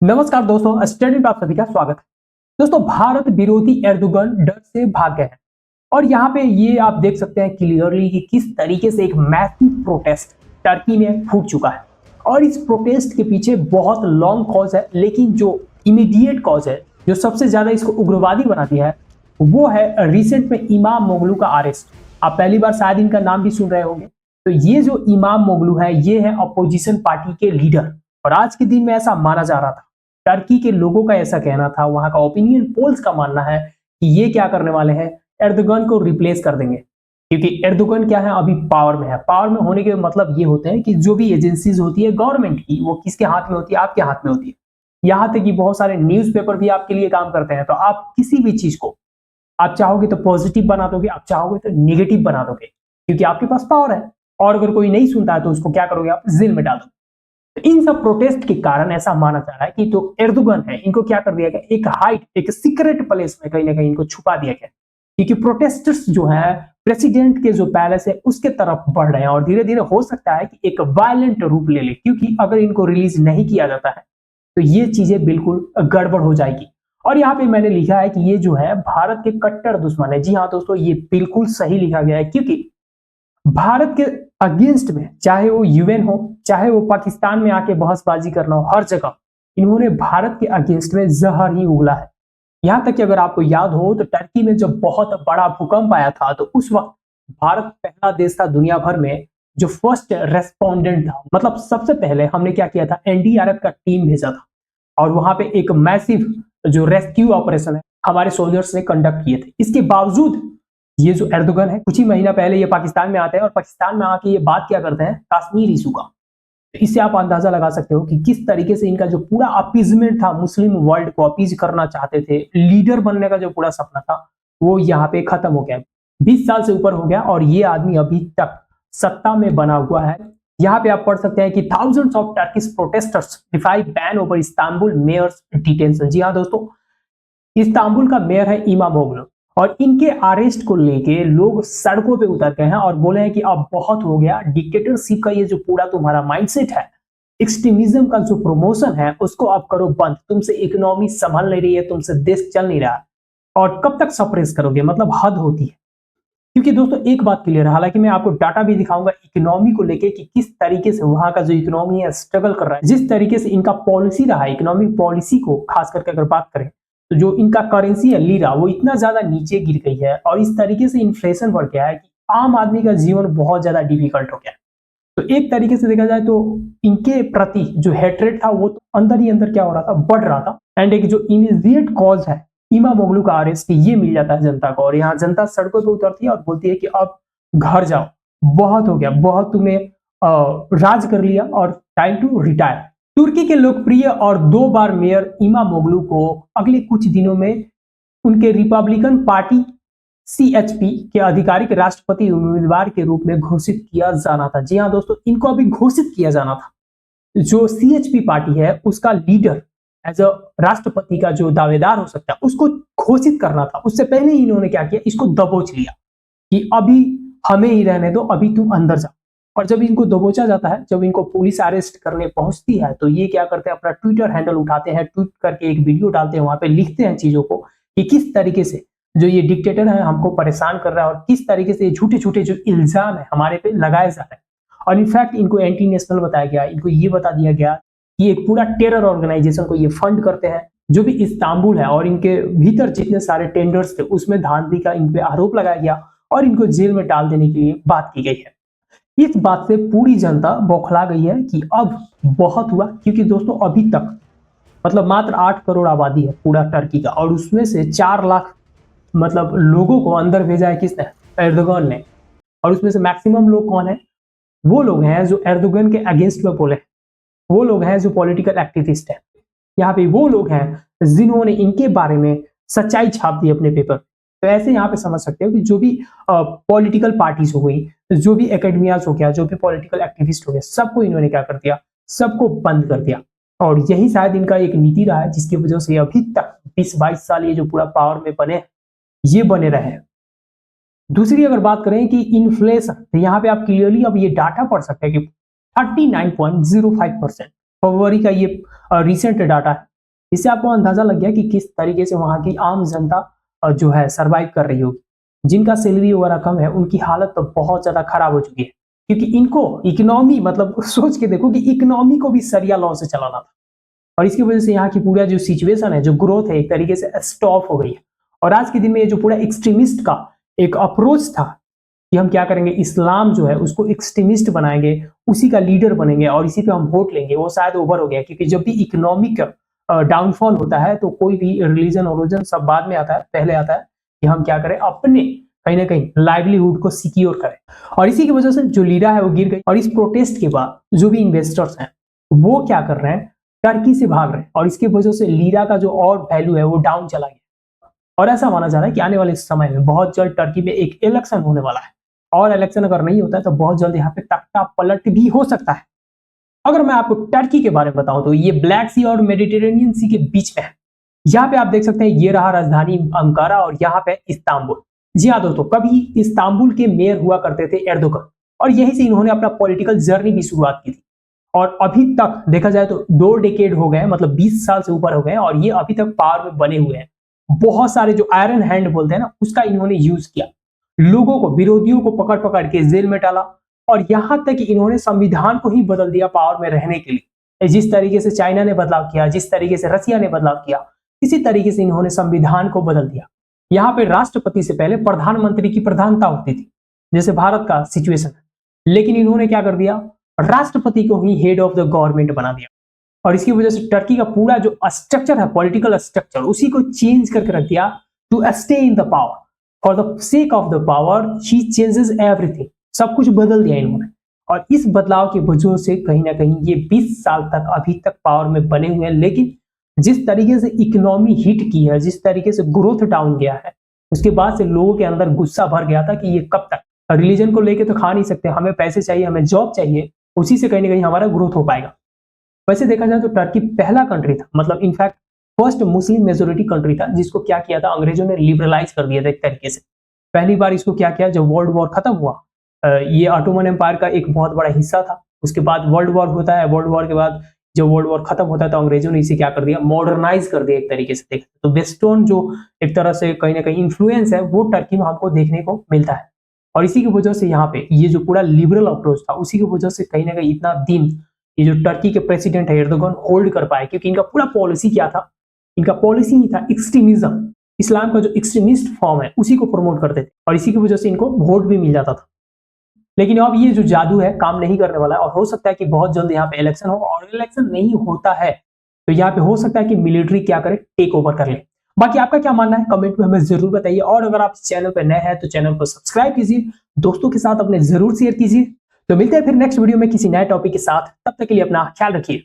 नमस्कार दोस्तों, स्टडी आप सभी का स्वागत है। दोस्तों, भारत विरोधी एर्दोगन डर से भाग गए हैं और यहाँ पे ये आप देख सकते हैं क्लियरली कि किस तरीके से एक मैसिव प्रोटेस्ट टर्की में फूट चुका है। और इस प्रोटेस्ट के पीछे बहुत लॉन्ग कॉज है, लेकिन जो इमीडिएट कॉज है, जो सबसे ज्यादा इसको उग्रवादी बना दिया है, वो है रिसेंट में इमामोग्लू का अरेस्ट। आप पहली बार शायद इनका नाम भी सुन रहे होंगे। तो ये जो इमामोग्लू है, ये है अपोजिशन पार्टी के लीडर और आज के दिन में ऐसा माना जा रहा था, टर्की के लोगों का ऐसा कहना था, वहां का ओपिनियन पोल्स का मानना है कि ये क्या करने वाले हैं, एर्दोगन को रिप्लेस कर देंगे। क्योंकि एर्दोगन क्या है, अभी पावर में है। पावर में होने के मतलब ये होते हैं कि जो भी एजेंसीज होती है गवर्नमेंट की, वो किसके हाथ में होती है, आपके हाथ में होती है। यहाँ तक कि बहुत सारे न्यूज़पेपर भी आपके लिए काम करते हैं। तो आप किसी भी चीज को आप चाहोगे तो पॉजिटिव बना दोगे, आप चाहोगे तो निगेटिव बना दोगे, क्योंकि आपके पास पावर है। और अगर कोई नहीं सुनता है तो उसको क्या करोगे, आप जेल में डाल दोगे। इन सब प्रोटेस्ट के कारण ऐसा माना जा रहा है कि जो एर्दोगन है, इनको क्या कर दिया गया, एक हाइट, एक सीक्रेट प्लेस में कहीं ना कहीं इनको छुपा दिया गया। क्योंकि प्रोटेस्टर्स जो है प्रेसिडेंट के जो पैलेस है उसके तरफ बढ़ रहे हैं और धीरे धीरे हो सकता है कि एक वायलेंट रूप ले ले, क्योंकि अगर इनको रिलीज नहीं किया जाता है तो ये चीजें बिल्कुल गड़बड़ हो जाएगी। और यहाँ पे मैंने लिखा है कि ये जो है भारत के कट्टर दुश्मन है। जी हाँ दोस्तों, ये बिल्कुल सही लिखा गया है, क्योंकि भारत के अगेंस्ट में, चाहे वो यूएन हो, चाहे वो पाकिस्तान में आके बहसबाजी करना हो, हर जगह इन्होंने भारत के अगेंस्ट में जहर ही उगला है। यहां तक कि अगर आपको याद हो तो टर्की में जब बहुत बड़ा भूकंप आया था, तो उस वक्त भारत पहला देश था दुनिया भर में जो फर्स्ट रेस्पोंडेंट था। मतलब सबसे पहले हमने क्या किया था, एनडीआरएफ का टीम भेजा था और वहां पे एक मैसिव जो रेस्क्यू ऑपरेशन है हमारे सोल्जर्स ने कंडक्ट किए थे। इसके बावजूद ये जो एर्दोगन है, कुछ ही महीना पहले ये पाकिस्तान में आते हैं और पाकिस्तान में आके ये बात क्या करते हैं, कश्मीर इशू का। तो इससे आप अंदाजा लगा सकते हो कि किस तरीके से इनका जो पूरा अपीजमेंट था, मुस्लिम वर्ल्ड को अपीज करना चाहते थे, लीडर बनने का जो पूरा सपना था, वो यहाँ पे खत्म हो गया। 20 साल से ऊपर हो गया और ये आदमी अभी तक सत्ता में बना हुआ है। यहाँ पे आप पढ़ सकते हैं कि thousands of Turkish protesters defy ban over Istanbul mayor's detention. जी हाँ दोस्तों, इस्तांबुल का मेयर है इमामोग्लू और इनके अरेस्ट को लेके लोग सड़कों पे उतर गए हैं और बोले हैं कि अब बहुत हो गया, डिक्टेटरशिप का ये जो पूरा तुम्हारा माइंडसेट है, एक्सट्रीमिज्म का जो प्रमोशन है, उसको अब करो बंद। तुमसे इकोनॉमी संभल नहीं रही है, तुमसे देश चल नहीं रहा है और कब तक सप्रेस करोगे, मतलब हद होती है। क्योंकि दोस्तों एक बात क्लियर है, हालांकि मैं आपको डाटा भी दिखाऊंगा इकोनॉमी को लेके कि किस तरीके से वहां का जो इकोनॉमी है स्ट्रगल कर रहा है, जिस तरीके से इनका पॉलिसी रहा है, इकोनॉमिक पॉलिसी को खास करके अगर बात करें तो जो इनका करेंसी है लीरा, वो इतना ज्यादा नीचे गिर गई है और इस तरीके से इन्फ्लेशन बढ़ गया है कि आम आदमी का जीवन बहुत ज्यादा डिफिकल्ट हो गया है। तो एक तरीके से देखा जाए तो इनके प्रति जो हेट्रेड था वो तो अंदर ही अंदर क्या हो रहा था, बढ़ रहा था। एंड एक जो इमीडिएट कॉज है इमामोग्लू का अरेस्ट, ये मिल जाता है जनता को और यहाँ जनता सड़कों पर उतरती है और बोलती है कि अब घर जाओ, बहुत हो गया, बहुत तुमने राज कर लिया और टाइम टू रिटायर। तुर्की के लोकप्रिय और 2 बार मेयर इमामोग्लू को अगले कुछ दिनों में उनके रिपब्लिकन पार्टी सीएचपी के आधिकारिक राष्ट्रपति उम्मीदवार के रूप में घोषित किया जाना था। जी हाँ दोस्तों, इनको अभी घोषित किया जाना था। जो सीएचपी पार्टी है उसका लीडर एज अ राष्ट्रपति का जो दावेदार हो सकता है उसको घोषित करना था। उससे पहले ही इन्होंने क्या किया, इसको दबोच लिया कि अभी हमें ही रहने दो, अभी तुम अंदर जाओ। और जब इनको दबोचा जाता है, जब इनको पुलिस अरेस्ट करने पहुंचती है, तो ये क्या करते हैं, अपना ट्विटर हैंडल उठाते हैं, ट्वीट करके एक वीडियो डालते हैं, वहां पे लिखते हैं चीजों को कि किस तरीके से जो ये डिक्टेटर है हमको परेशान कर रहा है और किस तरीके से झूठे झूठे जो इल्जाम है हमारे पे लगाए जा रहे हैं। और इनफैक्ट इनको एंटी नेशनल बताया गया, इनको ये बता दिया गया कि एक पूरा टेरर ऑर्गेनाइजेशन को ये फंड करते हैं जो भी इस्तांबुल है, और इनके भीतर जितने सारे टेंडर्स थे उसमें धांधली का इन पे आरोप लगाया गया और इनको जेल में डाल देने के लिए बात की गई है। इस बात से पूरी जनता बौखला गई है कि अब बहुत हुआ। क्योंकि दोस्तों अभी तक मतलब मात्र 8 करोड़ आबादी है पूरा टर्की का और उसमें से 4 लाख मतलब लोगों को अंदर भेजा है किसने, एर्दोगन ने। और उसमें से मैक्सिमम लोग कौन है, वो लोग हैं जो एर्दोगन के अगेंस्ट में बोले, वो लोग हैं जो पॉलिटिकल एक्टिविस्ट हैं। यहाँ पे वो लोग हैं जिन्होंने इनके बारे में सच्चाई छाप दी अपने पेपर। तो ऐसे यहाँ पे समझ सकते हो कि जो भी पॉलिटिकल पार्टीज हो गई, जो भी एकेडमियाज हो गया, जो भी पॉलिटिकल एक्टिविस्ट हो गए, सबको इन्होंने क्या कर दिया, सबको बंद कर दिया। और यही शायद इनका एक नीति रहा है जिसकी वजह से अभी तक 20-22 साल ये जो पूरा पावर में बने, ये बने रहे। दूसरी अगर बात करें कि इन्फ्लेशन, तो यहाँ पे आप क्लियरली अब ये डाटा पढ़ सकते हैं कि 39.05% फरवरी का ये रिसेंट डाटा है। इससे आपको अंदाजा लग गया कि किस तरीके से वहां की आम जनता जो है सरवाइव कर रही होगी। जिनका सैलरी वगैरह कम है उनकी हालत तो बहुत ज्यादा खराब हो चुकी है, क्योंकि इनको इकोनॉमी मतलब सोच के देखो कि इकोनॉमी को भी सरिया लॉ से चलाना था। और इसकी वजह से यहाँ की पूरा जो सिचुएशन है, जो ग्रोथ है, एक तरीके से स्टॉप हो गई है। और आज के दिन में ये जो पूरा एक्सट्रीमिस्ट का एक अप्रोच था कि हम क्या करेंगे, इस्लाम जो है उसको एक्सट्रीमिस्ट बनाएंगे, उसी का लीडर बनेंगे और इसी पे हम वोट लेंगे, वो शायद ओवर हो गया। क्योंकि जब भी इकोनॉमिक डाउनफॉल होता है तो कोई भी रिलीजन सब बाद में आता है, पहले आता है कि हम क्या करें, अपने कहीं ना कहीं लाइवलीहुड को सिक्योर करें। और इसी की वजह से जो लीरा है वो गिर गई। और इस प्रोटेस्ट के बाद जो भी इन्वेस्टर्स हैं वो क्या कर रहे हैं, टर्की से भाग रहे हैं। और इसकी वजह से लीरा का जो और वैल्यू है वो डाउन चला गया। और ऐसा माना जा रहा है कि आने वाले समय में बहुत जल्द टर्की में एक इलेक्शन होने वाला है। और इलेक्शन अगर नहीं होता है तो बहुत जल्द यहाँ पे तख्ता पलट भी हो सकता है। अगर मैं आपको टर्की के बारे में बताऊं तो ये ब्लैक सी और मेडिटेरेनियन सी के बीच में है। यहाँ पे आप देख सकते हैं, ये रहा राजधानी अंकारा और यहाँ पे इस्तांबुल। जी हाँ दोस्तों, कभी इस्तांबुल के मेयर हुआ करते थे एर्दोगन, और यहीं से इन्होंने अपना पॉलिटिकल जर्नी भी शुरुआत की थी। और अभी तक देखा जाए तो 2 डेकेड हो गए, मतलब 20 साल से ऊपर हो गए, और ये अभी तक पावर में बने हुए हैं। बहुत सारे जो आयरन हैंड बोलते हैं ना, उसका इन्होंने यूज किया, लोगों को, विरोधियों को पकड़ पकड़ के जेल में डाला। और यहां तक कि इन्होंने संविधान को ही बदल दिया पावर में रहने के लिए। जिस तरीके से चाइना ने बदलाव किया, जिस तरीके से रसिया ने बदलाव किया, इसी तरीके से इन्होंने संविधान को बदल दिया। यहाँ पे राष्ट्रपति से पहले प्रधानमंत्री की प्रधानता होती थी, जैसे भारत का सिचुएशन है। लेकिन इन्होंने क्या कर दिया, राष्ट्रपति को ही हेड ऑफ द गवर्नमेंट बना दिया। और इसकी वजह से टर्की का पूरा जो स्ट्रक्चर है, पॉलिटिकल स्ट्रक्चर, उसी को चेंज करके रख दिया to stay in the power. For the sake of the power she changes everything. सब कुछ बदल दिया इन्होंने। और इस बदलाव की वजह से कहीं ना कहीं ये 20 साल तक अभी तक पावर में बने हुए हैं। लेकिन जिस तरीके से इकोनॉमी हिट की है, जिस तरीके से ग्रोथ डाउन गया है, उसके बाद से लोगों के अंदर गुस्सा भर गया था कि ये कब तक, रिलीजन को लेके तो खा नहीं सकते, हमें पैसे चाहिए, हमें जॉब चाहिए, उसी से कहीं ना कहीं हमारा ग्रोथ हो पाएगा। वैसे देखा जाए तो टर्की पहला कंट्री था, मतलब in fact first Muslim majority country था, जिसको क्या किया था, अंग्रेजों ने लिबरलाइज कर दिया था एक तरीके से। पहली बार इसको क्या किया, जब वर्ल्ड वॉर खत्म हुआ, ये ऑटोमन एम्पायर का एक बहुत बड़ा हिस्सा था। उसके बाद वर्ल्ड वॉर होता है, वर्ल्ड वॉर के बाद जब वर्ल्ड वॉर खत्म होता है तो अंग्रेजों ने इसे क्या कर दिया, मॉडर्नाइज कर दिया एक तरीके से। देख तो वेस्टर्न जो एक तरह से कहीं ना कहीं इन्फ्लुएंस है वो टर्की में हमको देखने को मिलता है। और इसी की वजह से यहाँ पे ये जो पूरा लिबरल अप्रोच था, उसी की वजह से कहीं ना कहीं इतना दिन ये जो टर्की के प्रेसिडेंट है एर्दोगन होल्ड कर पाए, क्योंकि इनका पूरा पॉलिसी क्या था, इनका पॉलिसी ही था एक्सट्रीमिज्म, इस्लाम का जो एक्सट्रीमिस्ट फॉर्म है उसी को प्रमोट करते थे। और इसी की वजह से इनको वोट भी मिल जाता था। लेकिन अब ये जो जादू है काम नहीं करने वाला है, और हो सकता है कि बहुत जल्द यहाँ पे इलेक्शन हो, और इलेक्शन नहीं होता है तो यहाँ पे हो सकता है कि मिलिट्री क्या करे, टेक ओवर कर ले। बाकी आपका क्या मानना है कमेंट में हमें जरूर बताइए। और अगर आप चैनल पर नए हैं तो चैनल को सब्सक्राइब कीजिए, दोस्तों के साथ अपने जरूर शेयर कीजिए। तो मिलते हैं फिर नेक्स्ट वीडियो में किसी नए टॉपिक के साथ, तब तक के लिए अपना ख्याल रखिए।